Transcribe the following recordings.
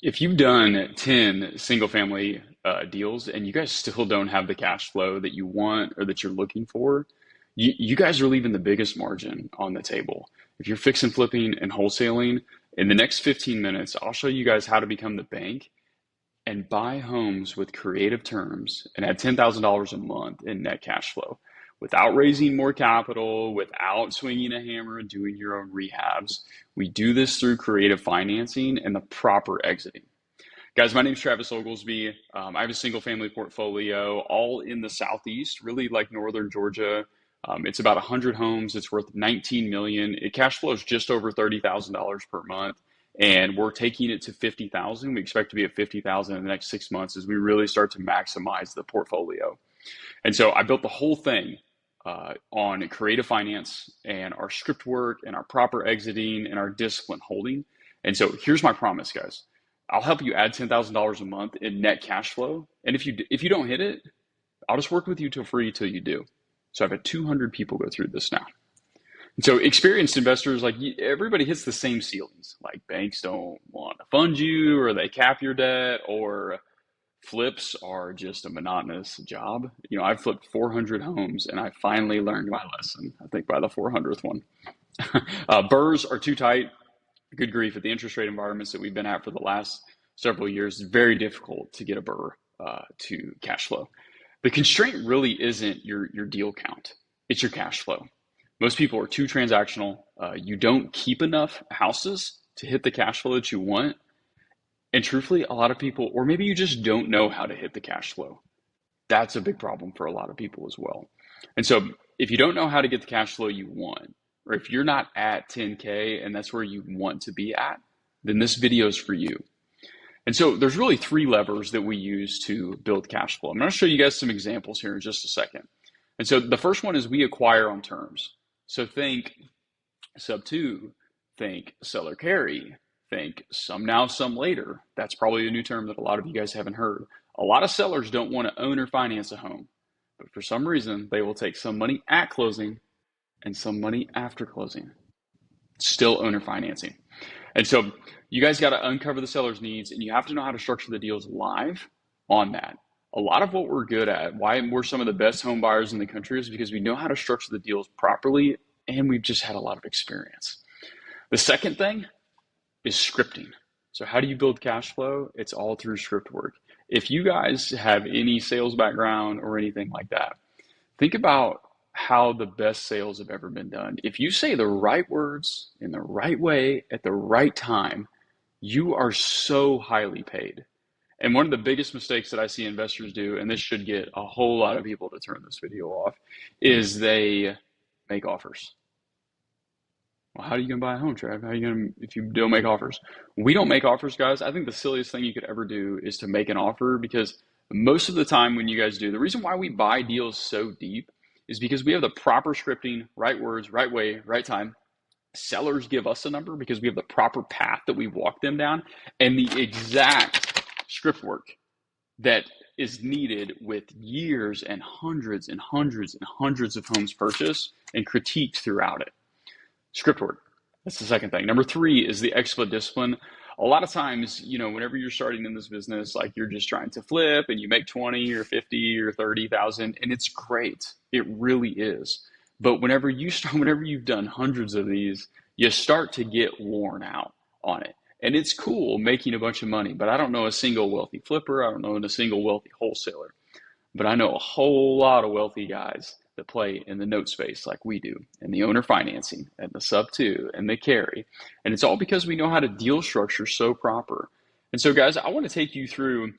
If you've done 10 single family deals and you guys still don't have the cash flow that you want or that you're looking for, you guys are leaving the biggest margin on the table. If you're fix and flipping and wholesaling, in the next 15 minutes, I'll show you guys how to become the bank and buy homes with creative terms and add $10,000 a month in net cash flow without raising more capital, without swinging a hammer and doing your own rehabs. We do this through creative financing and the proper exiting. Guys, my name is Travis Oglesby. I have a single family portfolio all in the Southeast, really like Northern Georgia. It's about 100 homes. It's worth 19 million. It cash flows just over $30,000 per month. And we're taking it to 50,000. We expect to be at 50,000 in the next 6 months as we really start to maximize the portfolio. And so I built the whole thing on creative finance and our script work and our proper exiting and our discipline holding. And so here's my promise, guys. I'll help you add $10,000 a month in net cash flow. And if you don't hit it, I'll just work with you till free till you do. So I've had 200 people go through this now. And so experienced investors, like everybody hits the same ceilings. Like banks don't want to fund you, or they cap your debt, or flips are just a monotonous job. You know, I've flipped 400 homes and I finally learned my lesson, I think by the 400th one. Burrs are too tight. Good grief, at the interest rate environments that we've been at for the last several years, it's very difficult to get a burr to cash flow. The constraint really isn't your deal count, it's your cash flow. Most people are too transactional. You don't keep enough houses to hit the cash flow that you want. And truthfully, a lot of people, or maybe you just don't know how to hit the cash flow. That's a big problem for a lot of people as well. And so if you don't know how to get the cash flow you want, or if you're not at 10K and that's where you want to be at, then this video is for you. And so there's really 3 levers that we use to build cash flow. I'm going to show you guys some examples here in just a second. And so the first one is we acquire on terms. So think sub 2, think seller carry, think some now, some later. That's probably a new term that a lot of you guys haven't heard. A lot of sellers don't want to own or finance a home, but for some reason, they will take some money at closing and some money after closing. Still owner financing. And so you guys got to uncover the seller's needs, and you have to know how to structure the deals live on that. A lot of what we're good at, why we're some of the best home buyers in the country, is because we know how to structure the deals properly, and we've just had a lot of experience. The second thing is scripting. So how do you build cash flow? It's all through script work. If you guys have any sales background or anything like that, think about how the best sales have ever been done. If you say the right words in the right way at the right time, you are so highly paid. And one of the biggest mistakes that I see investors do, and this should get a whole lot of people to turn this video off, is they make offers. Well, how are you going to buy a home, Trav? How are you going to, if you don't make offers? We don't make offers, guys. I think the silliest thing you could ever do is to make an offer, because most of the time when you guys do, the reason why we buy deals so deep is because we have the proper scripting, right words, right way, right time. Sellers give us a number because we have the proper path that we walk them down, and the exact script work that is needed with years and hundreds and hundreds and hundreds of homes purchased and critiqued throughout it. Script work. That's the second thing. Number 3 is the expert discipline. A lot of times, you know, whenever you're starting in this business, like you're just trying to flip and you make 20 or 50 or 30,000, and it's great. It really is. But whenever you've done hundreds of these, you start to get worn out on it. And it's cool making a bunch of money, but I don't know a single wealthy flipper. I don't know a single wealthy wholesaler. But I know a whole lot of wealthy guys that play in the note space like we do, and the owner financing, and the sub 2, and the carry. And it's all because we know how to deal structure so proper. And so, guys, I want to take you through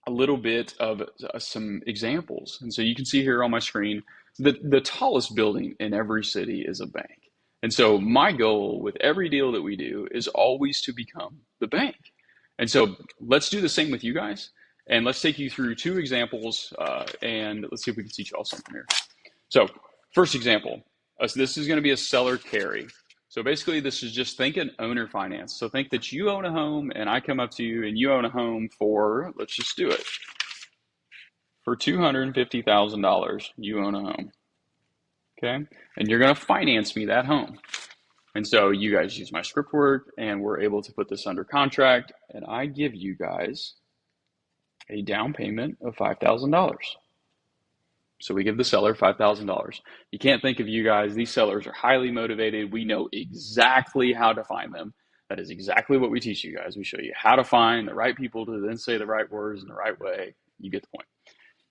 a little bit of some examples. And so you can see here on my screen, the tallest building in every city is a bank. And so my goal with every deal that we do is always to become the bank. And so let's do the same with you guys. And let's take you through 2 examples, and let's see if we can teach you all something here. So first example, this is going to be a seller carry. So basically this is just think an owner finance. So think that you own a home and I come up to you and you own a home for, let's just do it, for $250,000, you own a home. Okay. And you're going to finance me that home. And so you guys use my script work and we're able to put this under contract and I give you guys a down payment of $5,000. So we give the seller $5,000. You can't think of you guys. These sellers are highly motivated. We know exactly how to find them. That is exactly what we teach you guys. We show you how to find the right people to then say the right words in the right way. You get the point.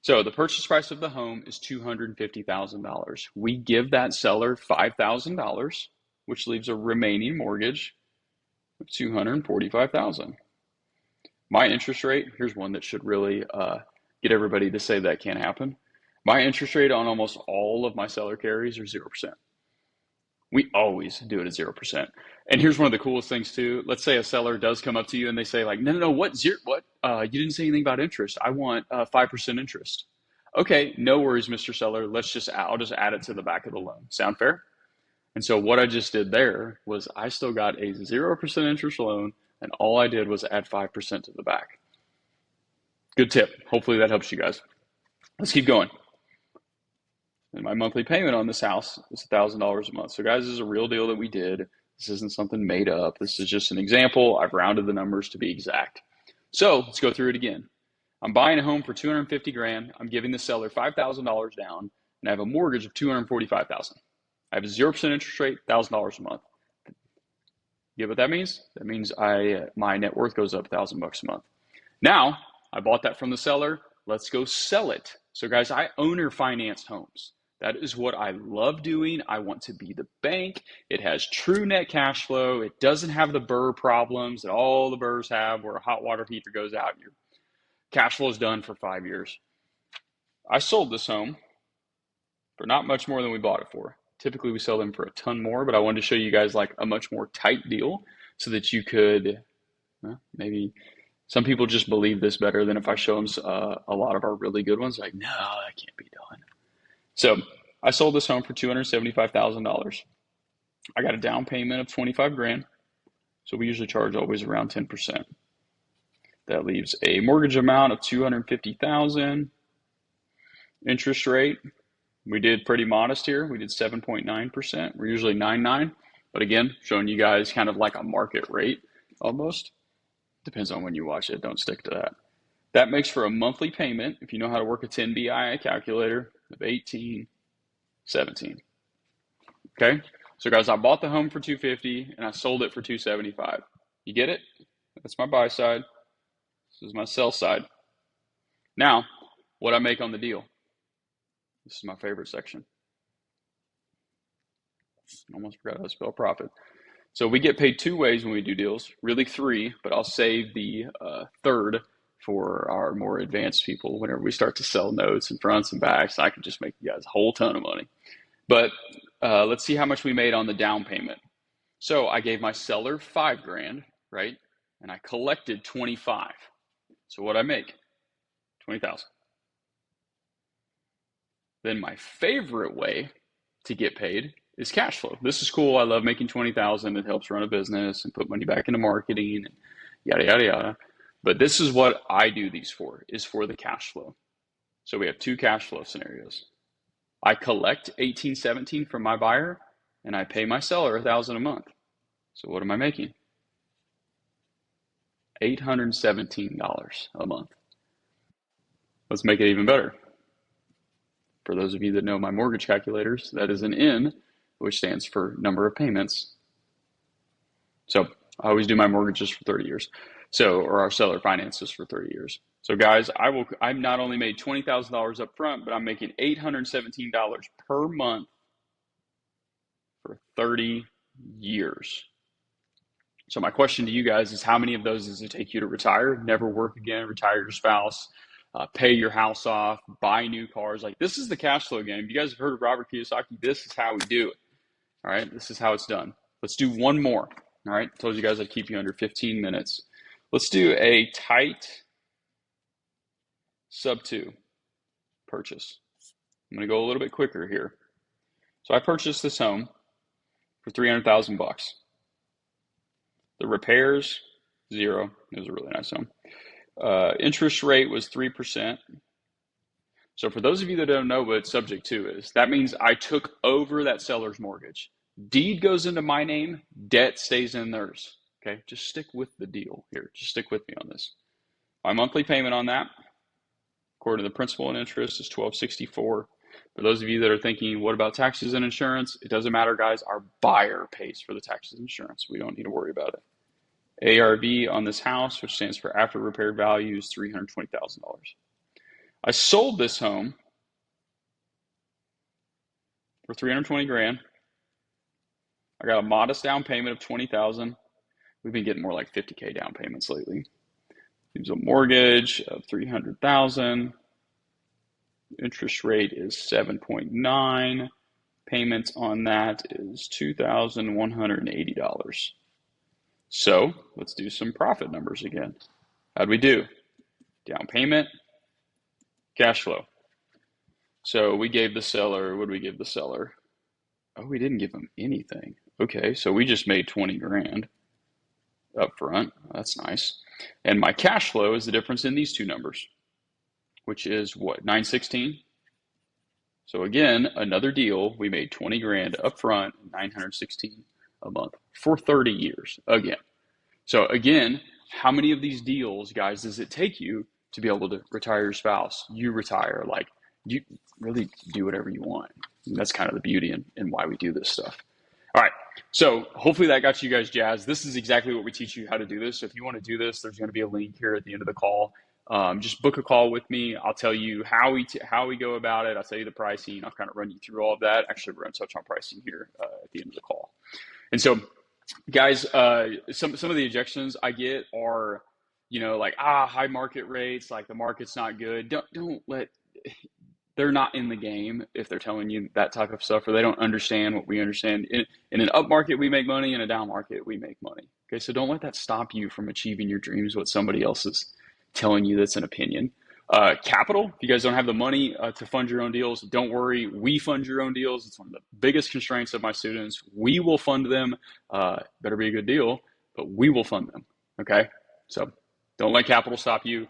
So the purchase price of the home is $250,000. We give that seller $5,000, which leaves a remaining mortgage of $245,000. My interest rate, here's one that should really get everybody to say that can't happen. My interest rate on almost all of my seller carries are 0%. We always do it at 0%. And here's one of the coolest things too. Let's say a seller does come up to you and they say like, no, what zero? What? You didn't say anything about interest. I want 5% interest. Okay, no worries, Mr. Seller. I'll just add it to the back of the loan. Sound fair? And so what I just did there was I still got a 0% interest loan, and all I did was add 5% to the back. Good tip. Hopefully that helps you guys. Let's keep going. And my monthly payment on this house is $1,000 a month. So guys, this is a real deal that we did. This isn't something made up. This is just an example. I've rounded the numbers to be exact. So let's go through it again. I'm buying a home for $250,000. I'm giving the seller $5,000 down, and I have a mortgage of $245,000. I have a 0% interest rate, $1,000 a month. You get what that means? That means my net worth goes up $1,000 a month. Now, I bought that from the seller. Let's go sell it. So guys, I owner financed homes. That is what I love doing. I want to be the bank. It has true net cash flow. It doesn't have the burr problems that all the burrs have where a hot water heater goes out and your cash flow is done for 5 years. I sold this home for not much more than we bought it for. Typically we sell them for a ton more, but I wanted to show you guys like a much more tight deal so that you could, maybe some people just believe this better than if I show them a lot of our really good ones. Like, no, that can't be done. So I sold this home for $275,000. I got a down payment of $25,000. So we usually charge always around 10%. That leaves a mortgage amount of $250,000. Interest rate, we did pretty modest here. We did 7.9%. We're usually 9.9, but again, showing you guys kind of like a market rate almost. Depends on when you watch it. Don't stick to that. That makes for a monthly payment, if you know how to work a 10BI calculator, of $1,817. Okay, so guys, I bought the home for $250 and I sold it for $275. You get it? That's my buy side. This is my sell side. Now, what I make on the deal. This is my favorite section. Almost forgot how to spell profit. So we get paid 2 ways when we do deals, really 3, but I'll save the third for our more advanced people whenever we start to sell notes and fronts and backs. I can just make you guys a whole ton of money. But let's see how much we made on the down payment. So I gave my seller $5,000, right? And I collected $25,000. So what I make? $20,000. Then my favorite way to get paid is cash flow. This is cool. I love making $20,000. It helps run a business and put money back into marketing and yada, yada, yada. But this is what I do these for, is for the cash flow. So we have 2 cash flow scenarios. I collect $1,817 from my buyer and I pay my seller $1,000 a month. So what am I making? $817 a month. Let's make it even better. For those of you that know my mortgage calculators, that is an N, which stands for number of payments. So I always do my mortgages for 30 years. So, or our seller finances for 30 years. So guys, I've not only made $20,000 up front, but I'm making $817 per month for 30 years. So my question to you guys is, how many of those does it take you to retire, never work again, retire your spouse, pay your house off, buy new cars? Like, this is the cash flow game. You guys have heard of Robert Kiyosaki. This is how we do it. All right, this is how it's done. Let's do one more. All right, I told you guys I'd keep you under 15 minutes. Let's do a tight sub 2 purchase. I'm going to go a little bit quicker here. So I purchased this home for $300,000. The repairs, 0. It was a really nice home. Interest rate was 3%. So for those of you that don't know what subject to is, that means I took over that seller's mortgage. Deed goes into my name, debt stays in theirs. Okay, just stick with the deal here. Just stick with me on this. My monthly payment on that, according to the principal and interest, is $1,264. For those of you that are thinking, what about taxes and insurance? It doesn't matter, guys. Our buyer pays for the taxes and insurance. We don't need to worry about it. ARV on this house, which stands for after repair value, is $320,000. I sold this home for 320 grand. I got a modest down payment of 20,000. We've been getting more like 50K down payments lately. There's a mortgage of 300,000. Interest rate is 7.9. Payments on that is $2,180. So let's do some profit numbers again. How'd we do? Down payment, cash flow. So we gave the seller, what did we give the seller? Oh, we didn't give them anything. Okay, so we just made 20 grand up front. That's nice. And my cash flow is the difference in these two numbers, which is what, 916? So again, another deal. We made 20 grand up front, 916 a month for 30 years again. So again, how many of these deals, guys, does it take you to be able to retire your spouse? You retire, like, you really do whatever you want. And that's kind of the beauty and why we do this stuff. All right, so hopefully that got you guys jazzed. This is exactly what we teach you how to do this. So if you want to do this, there's going to be a link here at the end of the call. Just book a call with me. I'll tell you how we go about it. I'll tell you the pricing. I'll kind of run you through all of that. Actually, we're going to touch on pricing here at the end of the call. And so, guys, some of the objections I get are, like, high market rates, like the market's not good. Don't let. They're not in the game if they're telling you that type of stuff, or they don't understand what we understand. In an up market, we make money. In a down market, we make money. Okay, so don't let that stop you from achieving your dreams, what somebody else is telling you that's an opinion. Capital, if you guys don't have the money to fund your own deals, don't worry. We fund your own deals. It's one of the biggest constraints of my students. We will fund them. Better be a good deal, but we will fund them. Okay, so don't let capital stop you.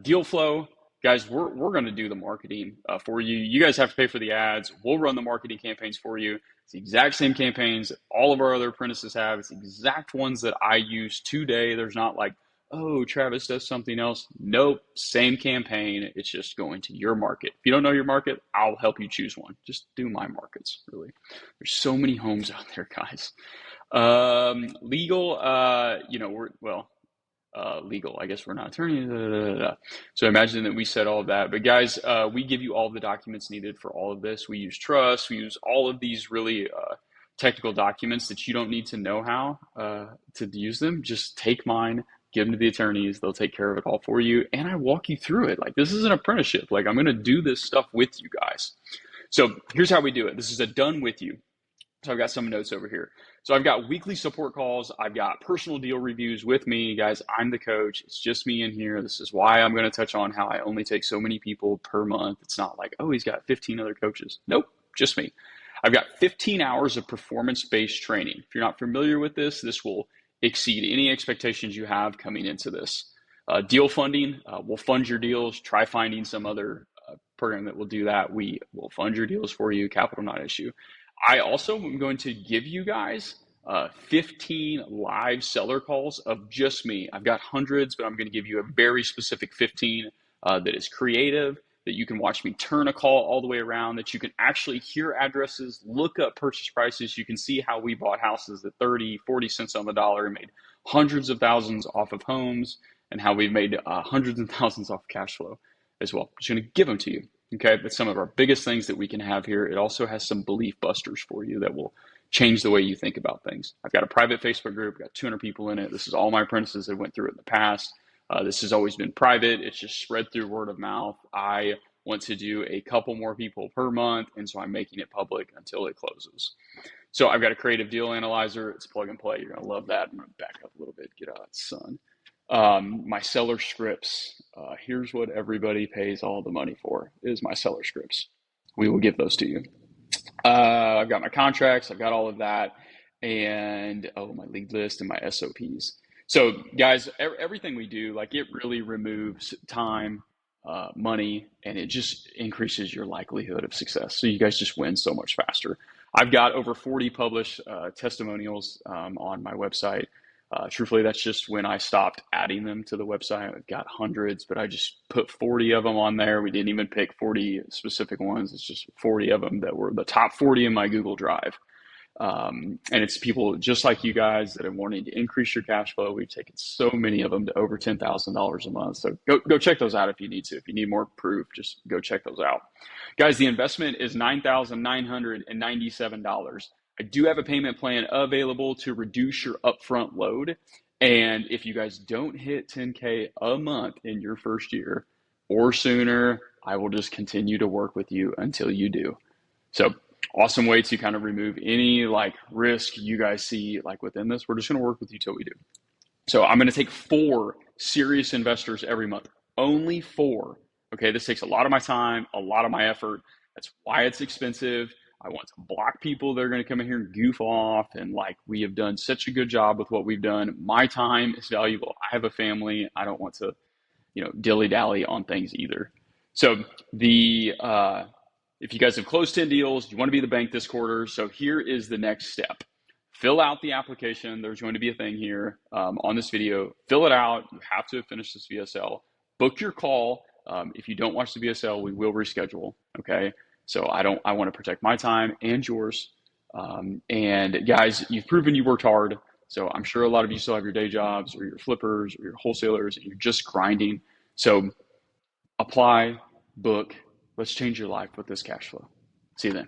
Deal flow. Guys, we're going to do the marketing for you. You guys have to pay for the ads. We'll run the marketing campaigns for you. It's the exact same campaigns that all of our other apprentices have. It's the exact ones that I use today. There's not like, oh, Travis does something else. Nope, same campaign. It's just going to your market. If you don't know your market, I'll help you choose one. Just do my markets, really. There's so many homes out there, guys. Legal, legal. I guess we're not attorneys. So imagine that we said all of that. But guys, we give you all the documents needed for all of this. We use trust. We use all of these really technical documents that you don't need to know how to use them. Just take mine, give them to the attorneys. They'll take care of it all for you. And I walk you through it. Like, this is an apprenticeship. Like, I'm going to do this stuff with you guys. So here's how we do it. This is a done with you. So I've got some notes over here. So I've got weekly support calls. I've got personal deal reviews with me. Guys, I'm the coach. It's just me in here. This is why I'm going to touch on how I only take so many people per month. It's not like, oh, he's got 15 other coaches. Nope, just me. I've got 15 hours of performance-based training. If you're not familiar with this, this will exceed any expectations you have coming into this. Deal funding, we'll fund your deals. Try finding some other program that will do that. We will fund your deals for you. Capital not issue. I also am going to give you guys 15 live seller calls of just me. I've got hundreds, but I'm going to give you a very specific 15 that is creative, that you can watch me turn a call all the way around, that you can actually hear addresses, look up purchase prices. You can see how we bought houses at 30, 40 cents on the dollar and made hundreds of thousands off of homes, and how we've made hundreds of thousands off cash flow as well. I'm just going to give them to you. Okay, that's some of our biggest things that we can have here. It also has some belief busters for you that will change the way you think about things. I've got a private Facebook group, I've got 200 people in it. This is all my apprentices that went through it in the past. This has always been private. It's just spread through word of mouth. I want to do a couple more people per month, and so I'm making it public until it closes. So I've got a creative deal analyzer. It's plug and play. You're going to love that. I'm going to back up a little bit, get out of the sun. My seller scripts, here's what everybody pays all the money for, is my seller scripts. We will give those to you. I've got my contracts, I've got all of that, and my lead list and my SOPs. So guys, everything we do, like, it really removes time, money, and it just increases your likelihood of success. So you guys just win so much faster. I've got over 40 published testimonials on my website. Truthfully, that's just when I stopped adding them to the website. I've got hundreds, but I just put 40 of them on there. We didn't even pick 40 specific ones. It's just 40 of them that were the top 40 in my Google Drive. And it's people just like you guys that are wanting to increase your cash flow. We've taken so many of them to over $10,000 a month. So go check those out if you need to. If you need more proof, just go check those out. Guys, the investment is $9,997. I do have a payment plan available to reduce your upfront load. And if you guys don't hit 10K a month in your first year or sooner, I will just continue to work with you until you do. So awesome way to kind of remove any like risk you guys see like within this. We're just going to work with you till we do. So I'm going to take 4 serious investors every month, only 4. Okay, this takes a lot of my time, a lot of my effort. That's why it's expensive. I want to block people that are going to come in here and goof off. And like, we have done such a good job with what we've done. My time is valuable. I have a family. I don't want to, dilly dally on things either. So if you guys have closed 10 deals, you want to be the bank this quarter. So here is the next step. Fill out the application. There's going to be a thing here on this video. Fill it out. You have to finish this VSL. Book your call. If you don't watch the VSL, we will reschedule. Okay. So I want to protect my time and yours. And guys, you've proven you worked hard. So I'm sure a lot of you still have your day jobs or your flippers or your wholesalers and you're just grinding. So apply, book. Let's change your life with this cash flow. See you then.